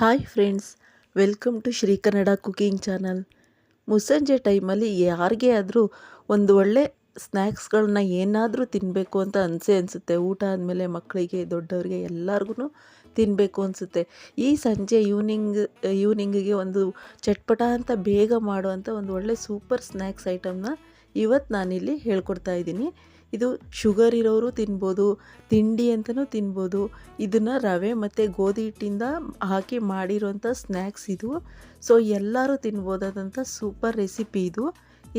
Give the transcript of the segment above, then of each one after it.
Hi friends, welcome to Shri Kannada cooking channel. ಮುಸ್ಸಂಜೆ ಟೈಮಲ್ಲಿ ಯಾರಿಗೇ ಆದರೂ ಒಂದು ಒಳ್ಳೆ ಸ್ನ್ಯಾಕ್ಸ್ಗಳನ್ನ ಏನಾದರೂ ತಿನ್ನಬೇಕು ಅಂತ ಅನಿಸುತ್ತೆ. ಊಟ ಆದಮೇಲೆ ಮಕ್ಕಳಿಗೆ ದೊಡ್ಡವರಿಗೆ ಎಲ್ಲರಿಗೂ ತಿನ್ನಬೇಕು ಅನಿಸುತ್ತೆ. ಈ ಸಂಜೆ ಈವ್ನಿಂಗಿಗೆ ಒಂದು ಚಟ್ಪಟ ಅಂತ ಬೇಗ ಮಾಡುವಂಥ ಒಂದು ಒಳ್ಳೆ ಸೂಪರ್ ಸ್ನ್ಯಾಕ್ಸ್ ಐಟಮ್ನ ಇವತ್ತು ನಾನಿಲ್ಲಿ ಹೇಳ್ಕೊಡ್ತಾ ಇದ್ದೀನಿ. ಇದು ಶುಗರ್ ಇರೋರು ತಿನ್ಬೋದು, ತಿಂಡಿ ಅಂತಲೂ ತಿನ್ಬೋದು. ಇದನ್ನು ರವೆ ಮತ್ತು ಗೋಧಿ ಹಿಟ್ಟಿಂದ ಹಾಕಿ ಮಾಡಿರೋಂಥ ಸ್ನ್ಯಾಕ್ಸ್ ಇದು. ಸೊ ಎಲ್ಲರೂ ತಿನ್ಬೋದಾದಂಥ ಸೂಪರ್ ರೆಸಿಪಿ ಇದು.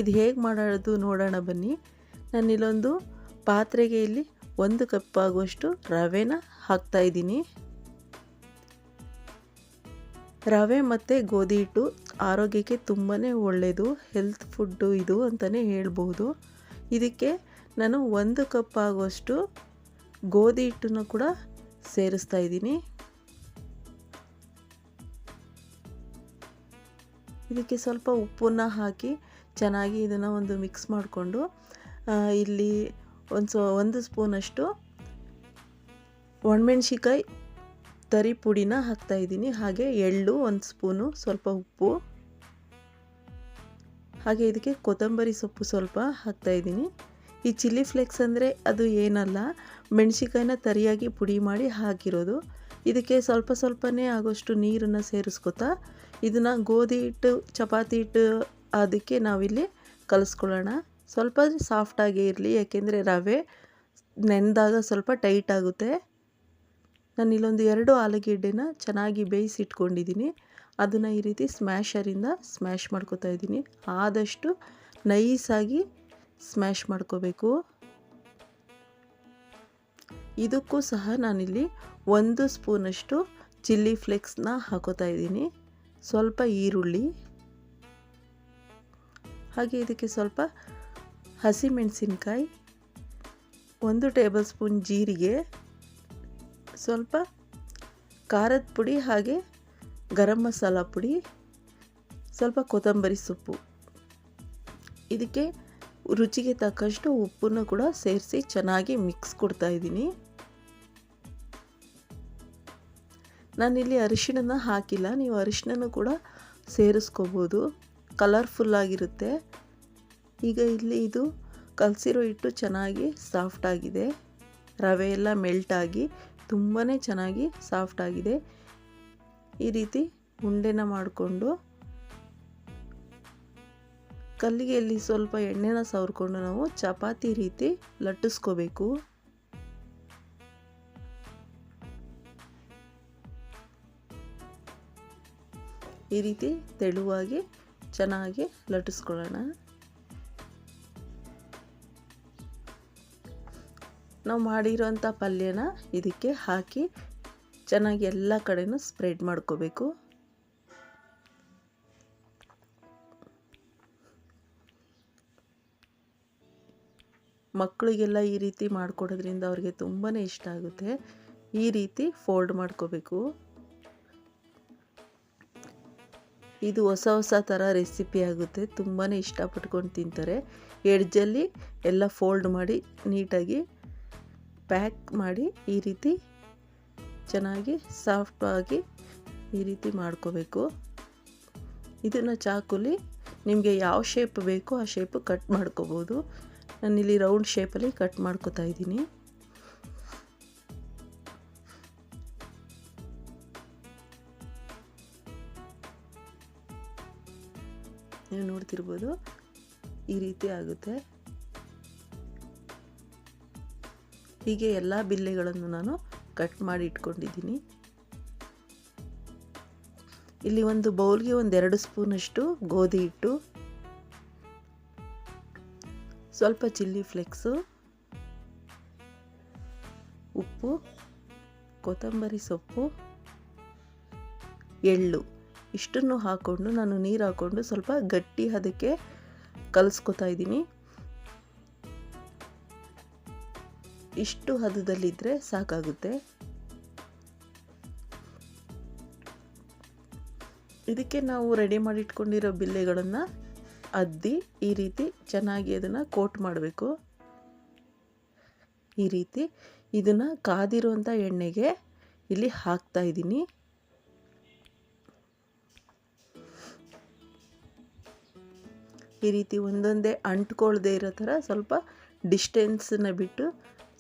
ಇದು ಹೇಗೆ ಮಾಡೋದು ನೋಡೋಣ ಬನ್ನಿ. ನಾನಿಲ್ಲೊಂದು ಪಾತ್ರೆಗೆ ಇಲ್ಲಿ 1 ಕಪ್ ಆಗುವಷ್ಟು ರವೆನ ಹಾಕ್ತಾಯಿದ್ದೀನಿ. ರವೆ ಮತ್ತು ಗೋಧಿ ಹಿಟ್ಟು ಆರೋಗ್ಯಕ್ಕೆ ತುಂಬಾ ಒಳ್ಳೆಯದು, ಹೆಲ್ತ್ ಫುಡ್ಡು ಇದು ಅಂತಲೇ ಹೇಳ್ಬೋದು. ಇದಕ್ಕೆ ನಾನು 1 ಕಪ್ ಆಗುವಷ್ಟು ಗೋಧಿ ಹಿಟ್ಟನ್ನು ಕೂಡ ಸೇರಿಸ್ತಾ ಇದ್ದೀನಿ. ಇದಕ್ಕೆ ಸ್ವಲ್ಪ ಉಪ್ಪನ್ನು ಹಾಕಿ ಚೆನ್ನಾಗಿ ಇದನ್ನು ಒಂದು ಮಿಕ್ಸ್ ಮಾಡಿಕೊಂಡು ಇಲ್ಲಿ ಒಂದು ಸ್ಪೂನಷ್ಟು ಒಣಮೆಣ್ಸಿಕಾಯಿ ತರಿ ಪುಡಿನ ಹಾಕ್ತಾಯಿದ್ದೀನಿ. ಹಾಗೆ ಎಳ್ಳು 1 ಸ್ಪೂನು, ಸ್ವಲ್ಪ ಉಪ್ಪು, ಹಾಗೆ ಇದಕ್ಕೆ ಕೊತ್ತಂಬರಿ ಸೊಪ್ಪು ಸ್ವಲ್ಪ ಹಾಕ್ತಾಯಿದ್ದೀನಿ. ಈ ಚಿಲ್ಲಿ ಫ್ಲೇಕ್ಸ್ ಅಂದರೆ ಅದು ಏನಲ್ಲ, ಮೆಣಸಿಕಾಯಿನ ತರಿಯಾಗಿ ಪುಡಿ ಮಾಡಿ ಹಾಕಿರೋದು. ಇದಕ್ಕೆ ಸ್ವಲ್ಪನೇ ಆಗೋಷ್ಟು ನೀರನ್ನು ಸೇರಿಸ್ಕೊತಾ ಇದನ್ನು ಗೋಧಿ ಹಿಟ್ಟು, ಚಪಾತಿ ಹಿಟ್ಟು ಅದಕ್ಕೆ ನಾವಿಲ್ಲಿ ಕಲಿಸ್ಕೊಳ್ಳೋಣ. ಸ್ವಲ್ಪ ಸಾಫ್ಟಾಗೇ ಇರಲಿ, ಯಾಕೆಂದರೆ ರವೆ ನೆನೆದಾಗ ಸ್ವಲ್ಪ ಟೈಟ್ ಆಗುತ್ತೆ. ನಾನಿಲ್ಲೊಂದು 2 ಆಲೂಗೆಡ್ಡೆನ ಚೆನ್ನಾಗಿ ಬೇಯಿಸಿಟ್ಕೊಂಡಿದ್ದೀನಿ. ಅದನ್ನು ಈ ರೀತಿ ಸ್ಮ್ಯಾಶರಿಂದ ಸ್ಮ್ಯಾಶ್ ಮಾಡ್ಕೊತಾ ಇದ್ದೀನಿ. ಆದಷ್ಟು ನೈಸಾಗಿ ಸ್ಮ್ಯಾಶ್ ಮಾಡ್ಕೋಬೇಕು. ಇದಕ್ಕೂ ಸಹ ನಾನಿಲ್ಲಿ 1 ಸ್ಪೂನಷ್ಟು ಚಿಲ್ಲಿ ಫ್ಲೇಕ್ಸ್ನ ಹಾಕೋತಾ ಇದ್ದೀನಿ. ಸ್ವಲ್ಪ ಈರುಳ್ಳಿ, ಹಾಗೆ ಇದಕ್ಕೆ ಸ್ವಲ್ಪ ಹಸಿಮೆಣಸಿನ್ಕಾಯಿ, 1 ಟೇಬಲ್ ಸ್ಪೂನ್ ಜೀರಿಗೆ, ಸ್ವಲ್ಪ ಖಾರದ ಪುಡಿ, ಹಾಗೆ ಗರಂ ಮಸಾಲ ಪುಡಿ, ಸ್ವಲ್ಪ ಕೊತ್ತಂಬರಿ ಸೊಪ್ಪು. ಇದಕ್ಕೆ ರುಚಿಗೆ ತಕ್ಕಷ್ಟು ಉಪ್ಪನ್ನು ಕೂಡ ಸೇರಿಸಿ ಚೆನ್ನಾಗಿ ಮಿಕ್ಸ್ ಕೊಡ್ತಾ ಇದ್ದೀನಿ. ನಾನಿಲ್ಲಿ ಅರಿಶಿಣನ ಹಾಕಿಲ್ಲ, ನೀವು ಅರಿಶಿಣನೂ ಕೂಡ ಸೇರಿಸ್ಕೋಬೋದು, ಕಲರ್ಫುಲ್ಲಾಗಿರುತ್ತೆ. ಈಗ ಇಲ್ಲಿ ಇದು ಕಲಸಿರೋ ಹಿಟ್ಟು ಚೆನ್ನಾಗಿ ಸಾಫ್ಟಾಗಿದೆ, ರವೆ ಎಲ್ಲ ಮೆಲ್ಟಾಗಿ ತುಂಬಾ ಚೆನ್ನಾಗಿ ಸಾಫ್ಟಾಗಿದೆ. ಈ ರೀತಿ ಉಂಡೆನ ಮಾಡಿಕೊಂಡು ಕಲ್ಲಿಗೆಯಲ್ಲಿ ಸ್ವಲ್ಪ ಎಣ್ಣೆನ ಸವರ್ಕೊಂಡು ನಾವು ಚಪಾತಿ ರೀತಿ ಲಟ್ಟಿಸ್ಕೋಬೇಕು. ಈ ರೀತಿ ತೆಳುವಾಗಿ ಚೆನ್ನಾಗಿ ಲಟ್ಟಿಸ್ಕೊಳ್ಳೋಣ. ನಾವು ಮಾಡಿರೋಂಥ ಪಲ್ಯನ ಇದಕ್ಕೆ ಹಾಕಿ ಚೆನ್ನಾಗಿ ಎಲ್ಲ ಕಡೆನೂ ಸ್ಪ್ರೆಡ್ ಮಾಡ್ಕೋಬೇಕು. ಮಕ್ಕಳಿಗೆಲ್ಲ ಈ ರೀತಿ ಮಾಡಿಕೊಡೋದ್ರಿಂದ ಅವ್ರಿಗೆ ತುಂಬಾ ಇಷ್ಟ ಆಗುತ್ತೆ. ಈ ರೀತಿ ಫೋಲ್ಡ್ ಮಾಡ್ಕೋಬೇಕು. ಇದು ಹೊಸ ಥರ ರೆಸಿಪಿ ಆಗುತ್ತೆ, ತುಂಬಾ ಇಷ್ಟಪಟ್ಕೊಂಡು ತಿಂತಾರೆ. ಎಡ್ಜಲ್ಲಿ ಎಲ್ಲ ಫೋಲ್ಡ್ ಮಾಡಿ ನೀಟಾಗಿ ಪ್ಯಾಕ್ ಮಾಡಿ ಈ ರೀತಿ ಚೆನ್ನಾಗಿ ಸಾಫ್ಟಾಗಿ ಈ ರೀತಿ ಮಾಡ್ಕೋಬೇಕು. ಇದನ್ನು ಚಾಕುಲಿ ನಿಮಗೆ ಯಾವ ಶೇಪ್ ಬೇಕೋ ಆ ಶೇಪು ಕಟ್ ಮಾಡ್ಕೋಬೋದು. ನಾನಿಲ್ಲಿ ರೌಂಡ್ ಶೇಪಲ್ಲಿ ಕಟ್ ಮಾಡ್ಕೋತಾ ಇದ್ದೀನಿ. ನೀವು ನೋಡ್ತಿರ್ಬೋದು, ಈ ರೀತಿ ಆಗುತ್ತೆ. ಹೀಗೆ ಎಲ್ಲ ಬಿಲ್ಲೆಗಳನ್ನು ನಾನು ಕಟ್ ಮಾಡಿ ಇಟ್ಕೊಂಡಿದ್ದೀನಿ. ಇಲ್ಲಿ ಒಂದು ಬೌಲ್ಗೆ 2 ಸ್ಪೂನಷ್ಟು ಗೋಧಿ ಹಿಟ್ಟು, ಸ್ವಲ್ಪ ಚಿಲ್ಲಿ ಫ್ಲೇಕ್ಸು, ಉಪ್ಪು, ಕೊತ್ತಂಬರಿ ಸೊಪ್ಪು, ಎಳ್ಳು ಇಷ್ಟನ್ನು ಹಾಕ್ಕೊಂಡು ನಾನು ನೀರು ಹಾಕ್ಕೊಂಡು ಸ್ವಲ್ಪ ಗಟ್ಟಿ ಅದಕ್ಕೆ ಕಲಿಸ್ಕೊತಾ ಇದ್ದೀನಿ. ಇಷ್ಟು ಹದದಲ್ಲಿದ್ದರೆ ಸಾಕಾಗುತ್ತೆ. ಇದಕ್ಕೆ ನಾವು ರೆಡಿ ಮಾಡಿ ಇಟ್ಕೊಂಡಿರೋ ಬಿಲ್ಲೆಗಳನ್ನು ಅದ್ದಿ ಈ ರೀತಿ ಚೆನ್ನಾಗಿ ಅದನ್ನು ಕೋಟ್ ಮಾಡಬೇಕು. ಈ ರೀತಿ ಇದನ್ನು ಕಾದಿರುವಂಥ ಎಣ್ಣೆಗೆ ಇಲ್ಲಿ ಹಾಕ್ತಾ ಇದ್ದೀನಿ. ಈ ರೀತಿ ಒಂದೊಂದೇ ಅಂಟ್ಕೊಳ್ದೇ ಇರೋ ಥರ ಸ್ವಲ್ಪ ಡಿಸ್ಟೆನ್ಸನ್ನ ಬಿಟ್ಟು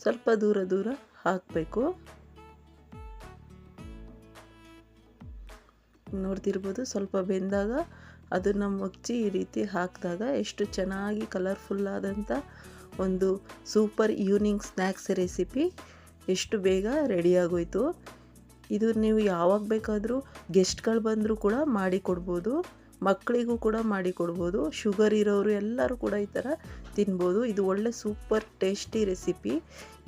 ಸ್ವಲ್ಪ ದೂರ ದೂರ ಹಾಕಬೇಕು. ನೋಡ್ತಿರ್ಬೋದು, ಸ್ವಲ್ಪ ಬೆಂದಾಗ ಅದನ್ನು ಮುಚ್ಚಿ ಈ ರೀತಿ ಹಾಕಿದಾಗ ಎಷ್ಟು ಚೆನ್ನಾಗಿ ಕಲರ್ಫುಲ್ಲಾದಂಥ ಒಂದು ಸೂಪರ್ ಈವ್ನಿಂಗ್ ಸ್ನ್ಯಾಕ್ಸ್ ರೆಸಿಪಿ ಎಷ್ಟು ಬೇಗ ರೆಡಿಯಾಗೋಯ್ತು. ಇದು ನೀವು ಯಾವಾಗ ಬೇಕಾದರೂ ಗೆಸ್ಟ್ಗಳು ಬಂದರೂ ಕೂಡ ಮಾಡಿಕೊಡ್ಬೋದು, ಮಕ್ಕಳಿಗೂ ಕೂಡ ಮಾಡಿಕೊಡ್ಬೋದು. ಶುಗರ್ ಇರೋರು ಎಲ್ಲರೂ ಕೂಡ ಈ ಥರ ತಿನ್ಬೋದು. ಇದು ಒಳ್ಳೆ ಸೂಪರ್ ಟೇಸ್ಟಿ ರೆಸಿಪಿ.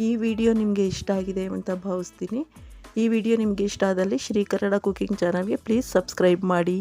ಈ ವಿಡಿಯೋ ನಿಮಗೆ ಇಷ್ಟ ಆಗಿದೆ ಅಂತ ಭಾವಿಸ್ತೀನಿ. ಈ ವಿಡಿಯೋ ನಿಮಗೆ ಇಷ್ಟ ಆದಲ್ಲಿ ಶ್ರೀ ಕನ್ನಡ ಕುಕಿಂಗ್ ಚಾನಲ್ಗೆ ಪ್ಲೀಸ್ ಸಬ್ಸ್ಕ್ರೈಬ್ ಮಾಡಿ.